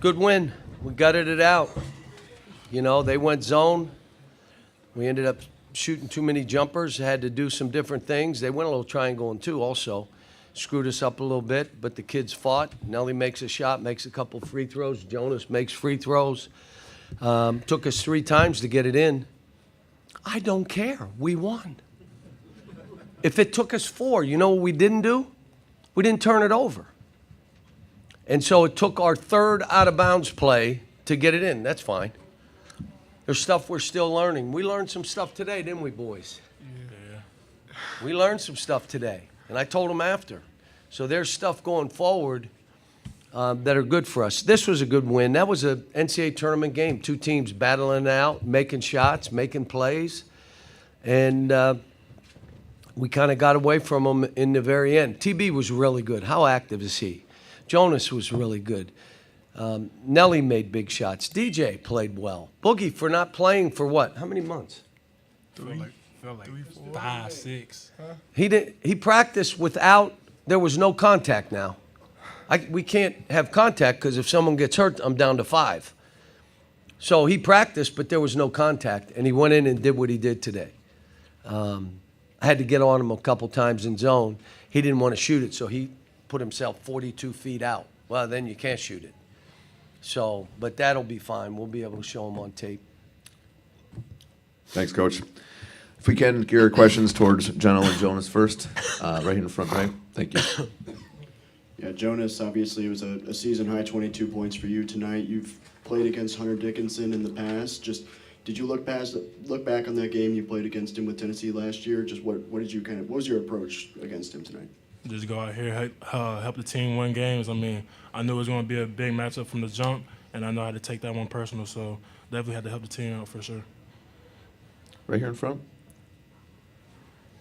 Good win. We gutted it out. You know, they went zone. We ended up shooting too many jumpers, had to do some different things. They went a little triangle and two also. Screwed us up a little bit, but the kids fought. Nelly makes a shot, makes a couple free throws. Jonas makes free throws. Took us 3 times to get it in. I don't care. We won. If it took us 4, you know what we didn't do? We didn't turn it over. And so it took our 3rd out-of-bounds play to get it in. That's fine. There's stuff we're still learning. We learned some stuff today, didn't we, boys? Yeah. We learned some stuff today, and I told them after. So there's stuff going forward that are good for us. This was a good win. That was an NCAA tournament game. 2 teams battling it out, making shots, making plays. And we kind of got away from them in the very end. TB was really good. How active is he? Jonas was really good. Nelly made big shots. DJ played well. Boogie for not playing for what? How many months? Felt like 5, 6. He practiced without, there was no contact now. We can't have contact because if someone gets hurt, I'm down to 5. So he practiced, but there was no contact, and he went in and did what he did today. I had to get on him a couple times in zone. He didn't want to shoot it, so he put himself 42 feet out. Well, then you can't shoot it. So, but that'll be fine. We'll be able to show him on tape. Thanks, Coach. If we can, gear our questions towards Johnell and Jonas first. Right here in the front right. Thank you. Yeah, Jonas, obviously it was a season-high 22 points for you tonight. You've played against Hunter Dickinson in the past. Just did you look back on that game you played against him with Tennessee last year? Just what was your approach against him tonight? Just go out here, help the team win games. I mean, I knew it was going to be a big matchup from the jump, and I know how to take that one personal, so definitely had to help the team out for sure. Right here in front.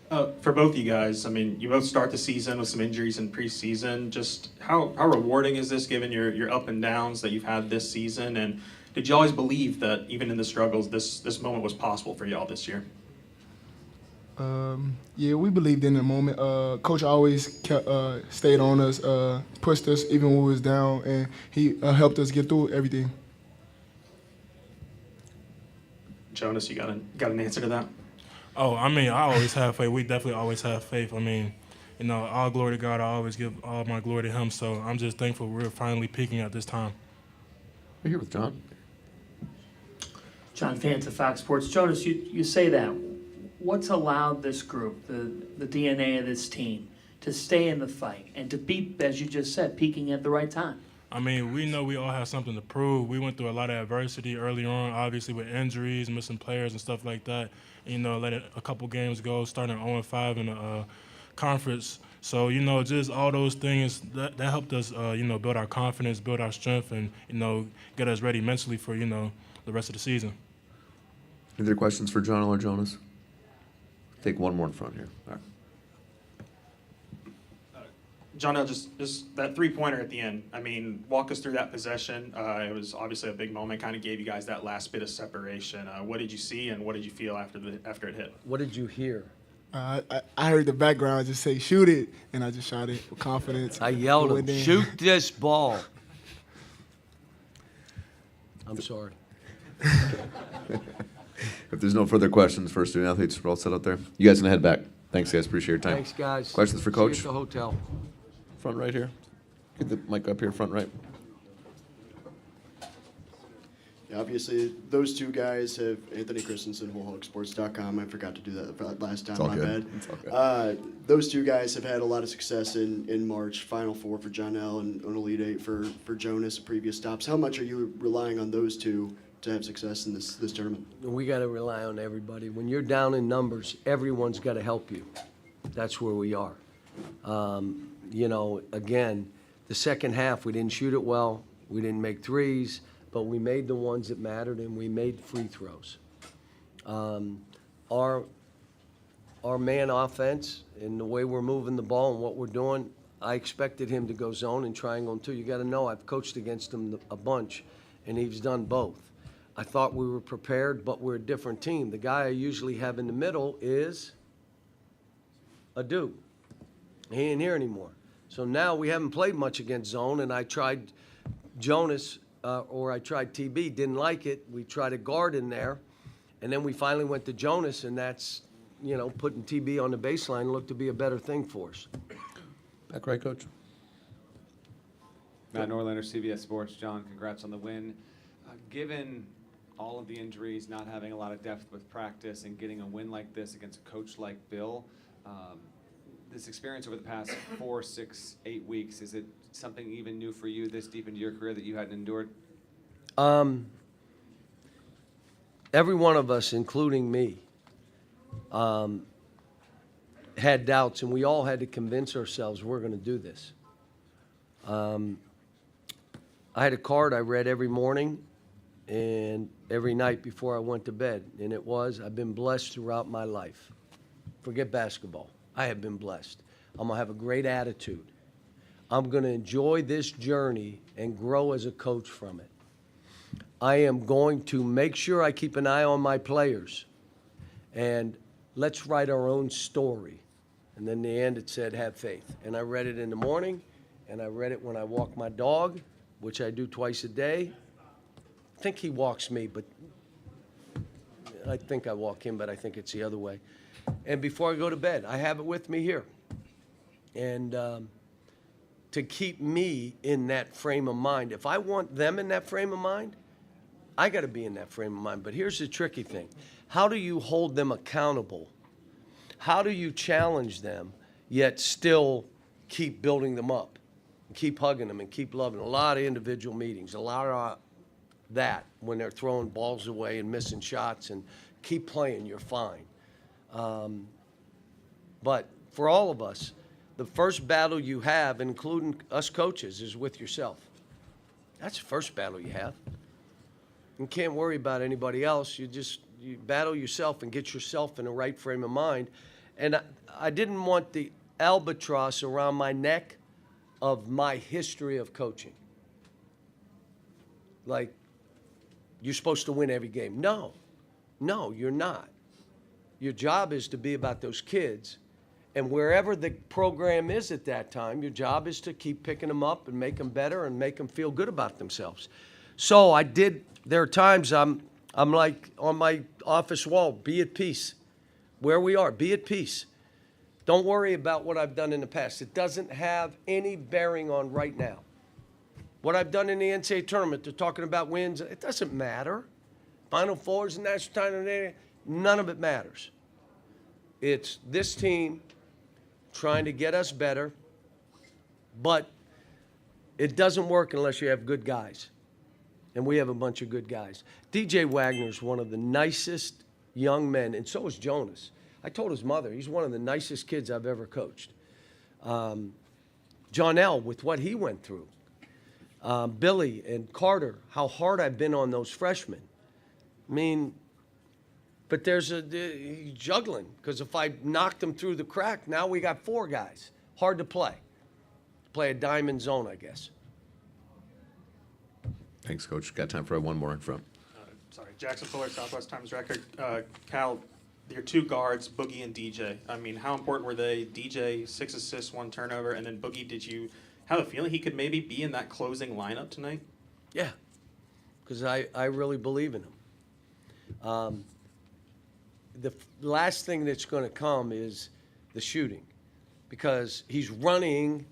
For both of you guys, I mean, you both start the season with some injuries in preseason. Just how rewarding is this given your up and downs that you've had this season? And did you always believe that even in the struggles, this moment was possible for y'all this year? Yeah, we believed in the moment. Coach always stayed on us, pushed us even when we was down, and he helped us get through everything. Jonas, you got an answer to that? Oh, I mean, I always have faith. We definitely always have faith. I mean, you know, all glory to God. I always give all my glory to Him. So I'm just thankful we're finally peaking at this time. We're here with John. John Fanta, Fox Sports. Jonas, you say that. What's allowed this group, the DNA of this team, to stay in the fight and to be, as you just said, peaking at the right time? I mean, we know we all have something to prove. We went through a lot of adversity early on, obviously with injuries, missing players and stuff like that. You know, letting a couple games go, starting 0-5 in the conference. So, you know, just all those things, that helped us, you know, build our confidence, build our strength, and, you know, get us ready mentally for, you know, the rest of the season. Any other questions for Johnell or Jonas? Take one more in front here. All right. Johnell, just that three-pointer at the end. I mean, walk us through that possession. It was obviously a big moment, kind of gave you guys that last bit of separation. What did you see and what did you feel after it hit? What did you hear? I heard the background just say, shoot it, and I just shot it with confidence. I yelled him, shoot this ball. I'm sorry. If there's no further questions for student athletes, we're all set out there. You guys can head back. Thanks, guys. Appreciate your time. Thanks, guys. Questions for Coach? See you at the hotel. Front right here. Get the mic up here, front right. Yeah, obviously, those two guys have Anthony Christensen, WholeHogSports.com. I forgot to do that last time, my bad. It's all good. Those two guys have had a lot of success in March, Final Four for Johnell and an Elite Eight for Jonas, previous stops. How much are you relying on those two to have success in this tournament? We got to rely on everybody. When you're down in numbers, everyone's got to help you. That's where we are. You know, again, the second half, we didn't shoot it well. We didn't make threes, but we made the ones that mattered, and we made free throws. Our man offense and the way we're moving the ball and what we're doing, I expected him to go zone and triangle and two. You got to know I've coached against him a bunch, and he's done both. I thought we were prepared, but we're a different team. The guy I usually have in the middle is Aidoo. He ain't here anymore. So now we haven't played much against zone, and I tried Jonas or I tried TB, didn't like it. We tried a guard in there, and then we finally went to Jonas, and that's, putting TB on the baseline looked to be a better thing for us. Back right, Coach. Matt Norlander, CBS Sports. John, congrats on the win. Given all of the injuries, not having a lot of depth with practice, and getting a win like this against a coach like Bill, this experience over the past 4, 6, 8 weeks, is it something even new for you this deep into your career that you hadn't endured? Every one of us, including me, had doubts, and we all had to convince ourselves we're going to do this. I had a card I read every morning and every night before I went to bed, and it was, I've been blessed throughout my life. Forget basketball. I have been blessed. I'm going to have a great attitude. I'm going to enjoy this journey and grow as a coach from it. I am going to make sure I keep an eye on my players, and let's write our own story. And then in the end, it said, have faith. And I read it in the morning, and I read it when I walk my dog, which I do twice a day. I think he walks me, but I think I walk him, but I think it's the other way. And before I go to bed, I have it with me here. And to keep me in that frame of mind. If I want them in that frame of mind, I got to be in that frame of mind. But here's the tricky thing. How do you hold them accountable? How do you challenge them, yet still keep building them up, and keep hugging them and keep loving them? A lot of individual meetings, a lot of that when they're throwing balls away and missing shots, and keep playing, you're fine. But for all of us, the first battle you have, including us coaches, is with yourself. That's the first battle you have. You can't worry about anybody else. You battle yourself and get yourself in the right frame of mind. And I didn't want the albatross around my neck of my history of coaching. Like, you're supposed to win every game. No, you're not. Your job is to be about those kids. And wherever the program is at that time, your job is to keep picking them up and make them better and make them feel good about themselves. So there are times I'm like on my office wall, be at peace. Where we are, be at peace. Don't worry about what I've done in the past. It doesn't have any bearing on right now. What I've done in the NCAA tournament, they're talking about wins, it doesn't matter. Final Fours and national title, none of it matters. It's this team trying to get us better, but it doesn't work unless you have good guys. And we have a bunch of good guys. DJ Wagner's one of the nicest young men, and so is Jonas. I told his mother, he's one of the nicest kids I've ever coached. Johnell, with what he went through. Billy and Carter, how hard I've been on those freshmen. I mean, but there's juggling, because if I knocked them through the crack, now we got 4 guys. Hard to play. Play a diamond zone, I guess. Thanks, Coach. Got time for one more in front. Jackson Fuller, Southwest Times Record. Cal, your 2 guards, Boogie and DJ. I mean, how important were they? DJ, 6 assists, 1 turnover, and then Boogie, did you have a feeling he could maybe be in that closing lineup tonight? Yeah, because I really believe in him. The last thing that's going to come is the shooting, because he's running,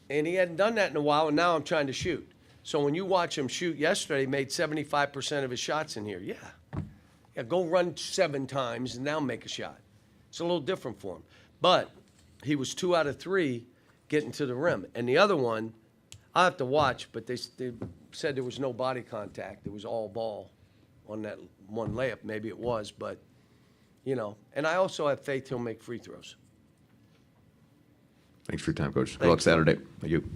and he hadn't done that in a while, and now I'm trying to shoot. So when you watch him shoot yesterday, he made 75% of his shots in here. Yeah, go run 7 times and now make a shot. It's a little different for him. But he was 2 out of 3 getting to the rim. And the other one, I have to watch, but they said there was no body contact. It was all ball on that one layup. Maybe it was, but, And I also have faith he'll make free throws. Thanks for your time, Coach. Good luck Saturday. Thank you.